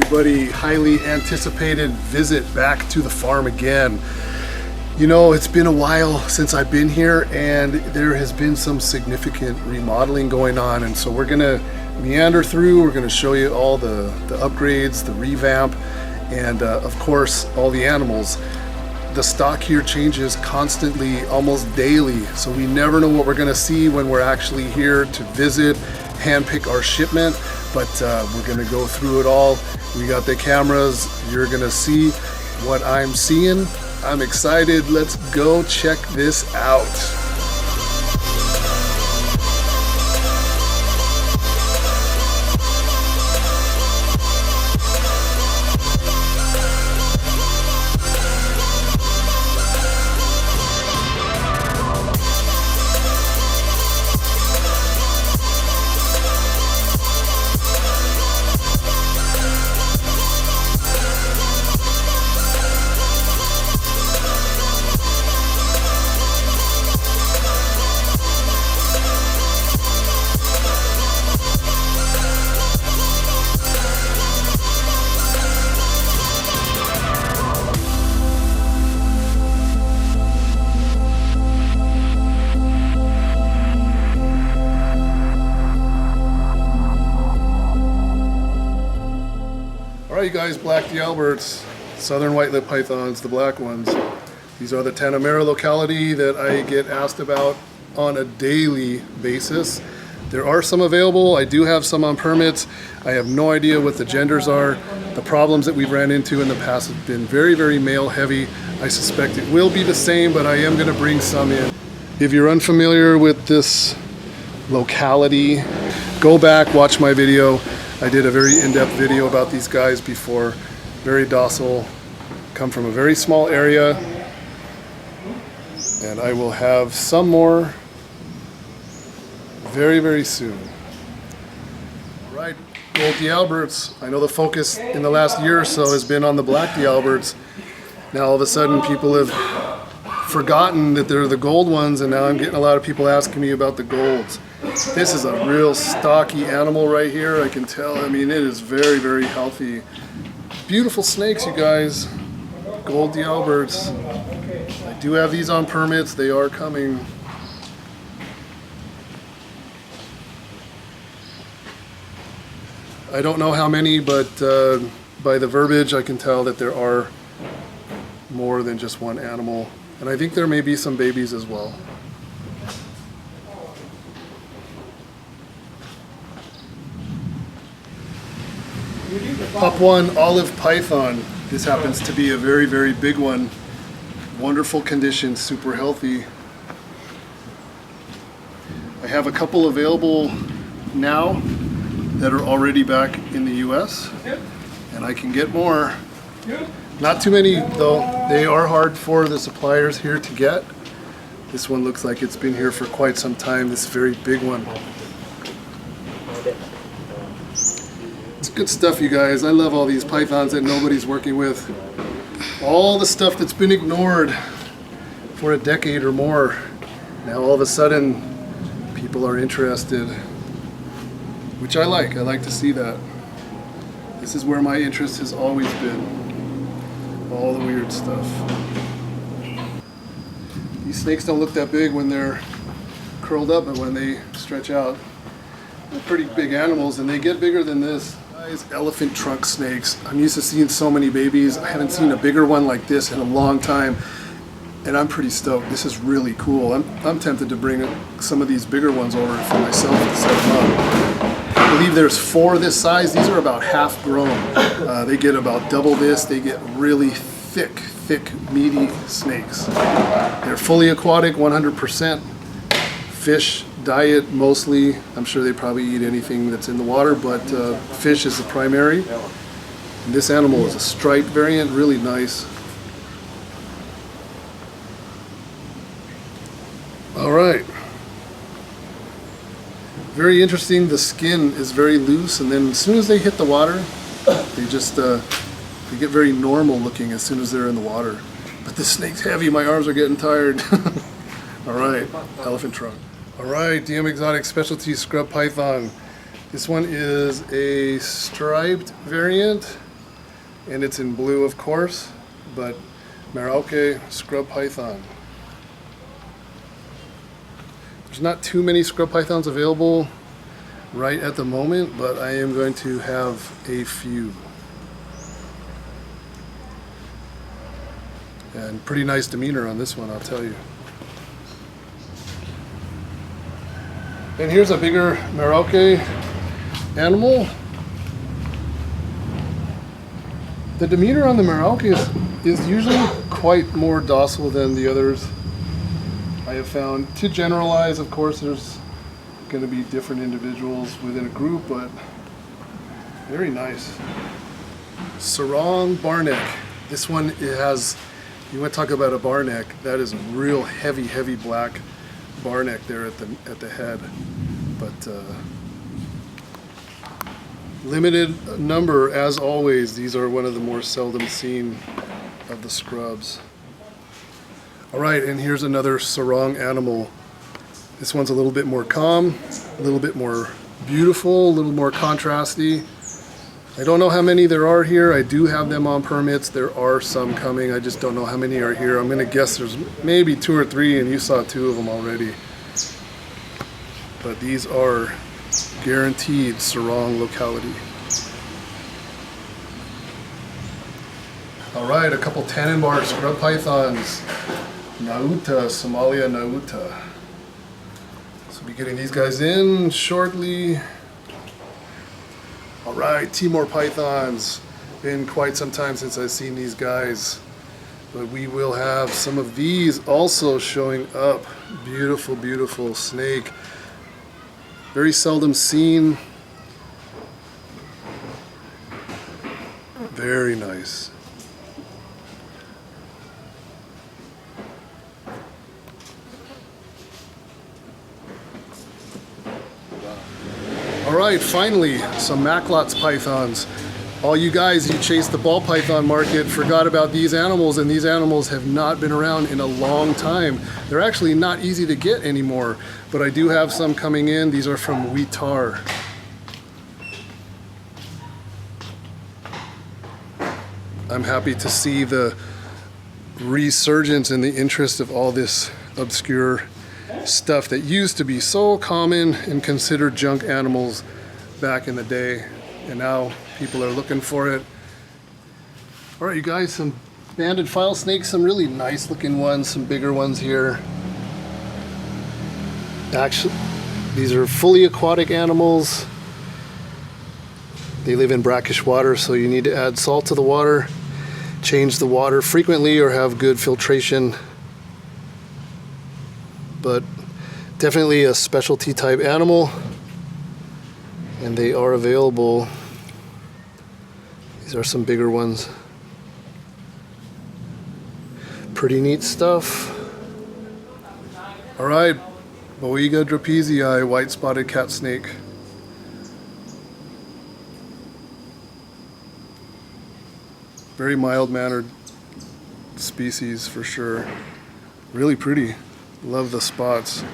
everybody, highly anticipated visit back to the farm again. You know, it's been a while since I've been here and there has been some significant remodeling going on, and so we're gonna meander through. We're gonna show you all the upgrades, the revamp, and of course all the animals. The stock here changes constantly, almost daily, so we never know what we're gonna see when we're actually here to visit, handpick our shipment, but we're gonna go through it all. We got the cameras, you're gonna see what I'm seeing. I'm excited, let's go check this out. Alright you guys, black D'Alberts, southern white-lipped pythons, the black ones. These are the Tanamera locality that I get asked about on a daily basis. There are some available, I do have some on permits. I have no idea what the genders are. The problems that we've ran into in the past have been very, very male heavy. I suspect it will be the same, but I am going to bring some in. If you're unfamiliar with this locality, go back, watch my video. I did a very in-depth video about these guys before. Very docile, come from a very small area, and I will have some more very, very soon. All right, gold D'Alberts. I know the focus in the last year or so has been on the black D'Alberts. Now all of a sudden people have forgotten that they're the gold ones, and now I'm getting a lot of people asking me about the golds. This is a real stocky animal right here, I can tell. I mean, it is very, very healthy. Beautiful snakes, you guys. Gold D'Alberts. I do have these on permits, they are coming. I don't know how many, but by the verbiage I can tell that there are more than just one animal. And I think there may be some babies as well. Pup 1 olive python. This happens to be a very, very big one. Wonderful condition, super healthy. I have a couple available now that are already back in the US, and I can get more. Not too many though. They are hard for the suppliers here to get. This one looks like it's been here for quite some time, this very big one. It's good stuff, you guys. I love all these pythons that nobody's working with. All the stuff that's been ignored for a decade or more. Now all of a sudden, people are interested, which I like. I like to see that. This is where my interest has always been. All the weird stuff. These snakes don't look that big when they're curled up, but when they stretch out, they're pretty big animals, and they get bigger than this. Elephant trunk snakes. I'm used to seeing so many babies. I haven't seen a bigger one like this in a long time, and I'm pretty stoked. This is really cool. I'm tempted to bring some of these bigger ones over for myself and set them up. I believe there's 4 this size. These are about half grown. They get about double this. They get really thick, meaty snakes. They're fully aquatic, 100%. Fish diet mostly. I'm sure they probably eat anything that's in the water, but fish is the primary. And this animal is a striped variant, really nice. All right. Very interesting. The skin is very loose, and then as soon as they hit the water, they just they get very normal looking as soon as they're in the water. But this snake's heavy. My arms are getting tired. All right, elephant trunk. All right, DMExotics specialty scrub python. This one is a striped variant. and it's in blue, of course, but Merauke scrub python. There's not too many scrub pythons available right at the moment, but I am going to have a few. And pretty nice demeanor on this one, I'll tell you. And here's a bigger Merauke animal. The demeanor on the Merauke is usually quite more docile than the others I have found. To generalize, of course, there's going to be different individuals within a group, but very nice. Sarong barneck. This one, it has, you want to talk about a barneck, that is a real heavy black barneck there at the head. But limited number, as always. These are one of the more seldom seen of the scrubs. All right, and here's another sarong animal. This one's a little bit more calm, a little bit more beautiful, a little more contrasty. I don't know how many there are here. I do have them on permits. There are some coming. I just don't know how many are here. I'm gonna guess there's maybe 2 or 3, and you saw 2 of them already. But these are guaranteed sarong locality. All right, a couple Tannenbark scrub pythons. Nauta, Somalia Nauta. So be getting these guys in shortly. All right, Timor pythons. Been quite some time since I've seen these guys, but we will have some of these also showing up. Beautiful, beautiful snake. Very seldom seen. Very nice. All right, finally, some Macklot's pythons. All you guys, you chase the ball python market, forgot about these animals, and these animals have not been around in a long time. They're actually not easy to get anymore, but I do have some coming in. These are from Witar. I'm happy to see the resurgence and the interest of all this obscure stuff that used to be so common and considered junk animals back in the day, and now people are looking for it. All right, you guys, some banded file snakes, some really nice looking ones, some bigger ones here. Actually, these are fully aquatic animals. They live in brackish water, so you need to add salt to the water, change the water frequently, or have good filtration. But definitely a specialty type animal, and they are available. These are some bigger ones. Pretty neat stuff. All right, Beocca drapezii, white spotted cat snake. Very mild-mannered species for sure. Really pretty. Love the spots.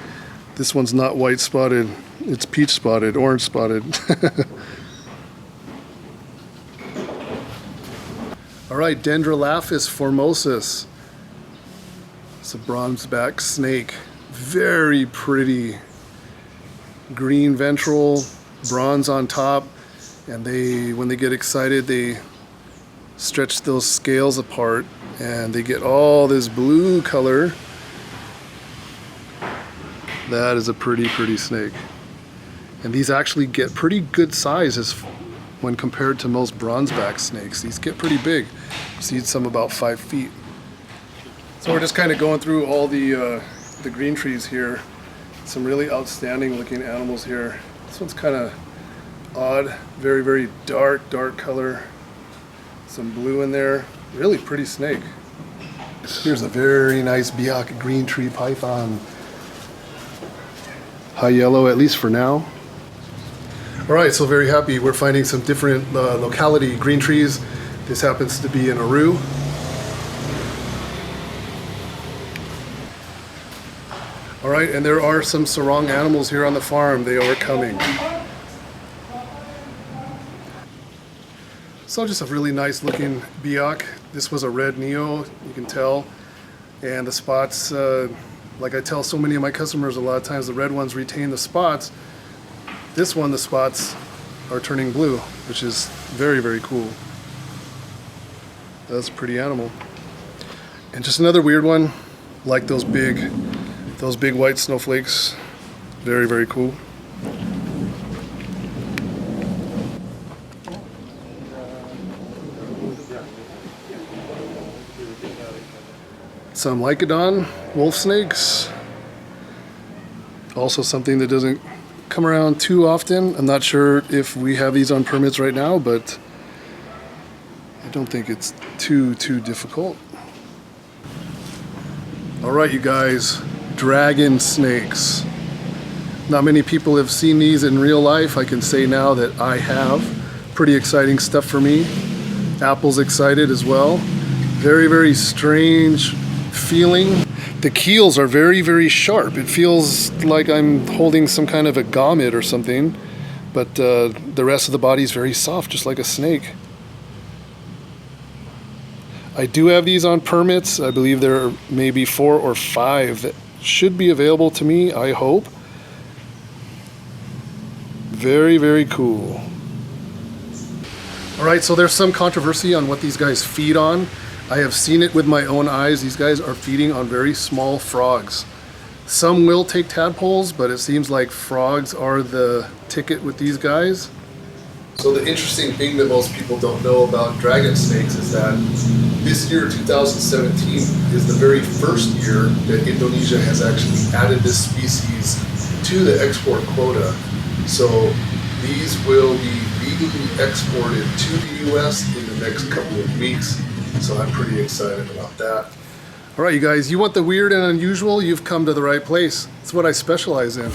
This one's not white spotted, it's peach spotted, orange spotted. All right, Dendrolaphis formosus. It's a bronzeback snake. Very pretty. Green ventral, bronze on top, and when they get excited, they stretch those scales apart and they get all this blue color. That is a pretty snake. And these actually get pretty good sizes when compared to most bronzeback snakes. These get pretty big. See some about 5 feet. So we're just kind of going through all the green trees here. Some really outstanding looking animals here. This one's kind of odd. Very dark color. Some blue in there. Really pretty snake. Here's a very nice Beocca green tree python. High yellow, at least for now. All right, so very happy. We're finding some different locality green trees. This happens to be in Aru. All right, and there are some sarong animals here on the farm. They are coming. So just a really nice looking Beocca. This was a red Neo, you can tell. And the spots, like I tell so many of my customers, a lot of times the red ones retain the spots. This one, the spots are turning blue, which is very, very cool. That's a pretty animal. And just another weird one, like those big white snowflakes. Very, very cool. Some Lycodon wolf snakes. Also something that doesn't come around too often. I'm not sure if we have these on permits right now, but I don't think it's too difficult. All right, you guys, dragon snakes. Not many people have seen these in real life. I can say now that I have. Pretty exciting stuff for me. Apple's excited as well. Very, very strange feeling. The keels are very, very sharp. It feels like I'm holding some kind of a gommet or something, but the rest of the body is very soft, just like a snake. I do have these on permits. I believe there are maybe 4 or 5 that should be available to me, I hope. Very, very cool. All right, so there's some controversy on what these guys feed on. I have seen it with my own eyes. These guys are feeding on very small frogs. Some will take tadpoles, but it seems like frogs are the ticket with these guys. So the interesting thing that most people don't know about dragon snakes is that this year, 2017, is the very first year that Indonesia has actually added this species to the export quota. So these will be legally exported to the US in the next couple of weeks. So I'm pretty excited about that. All right, you guys, you want the weird and unusual? You've come to the right place. It's what I specialize in.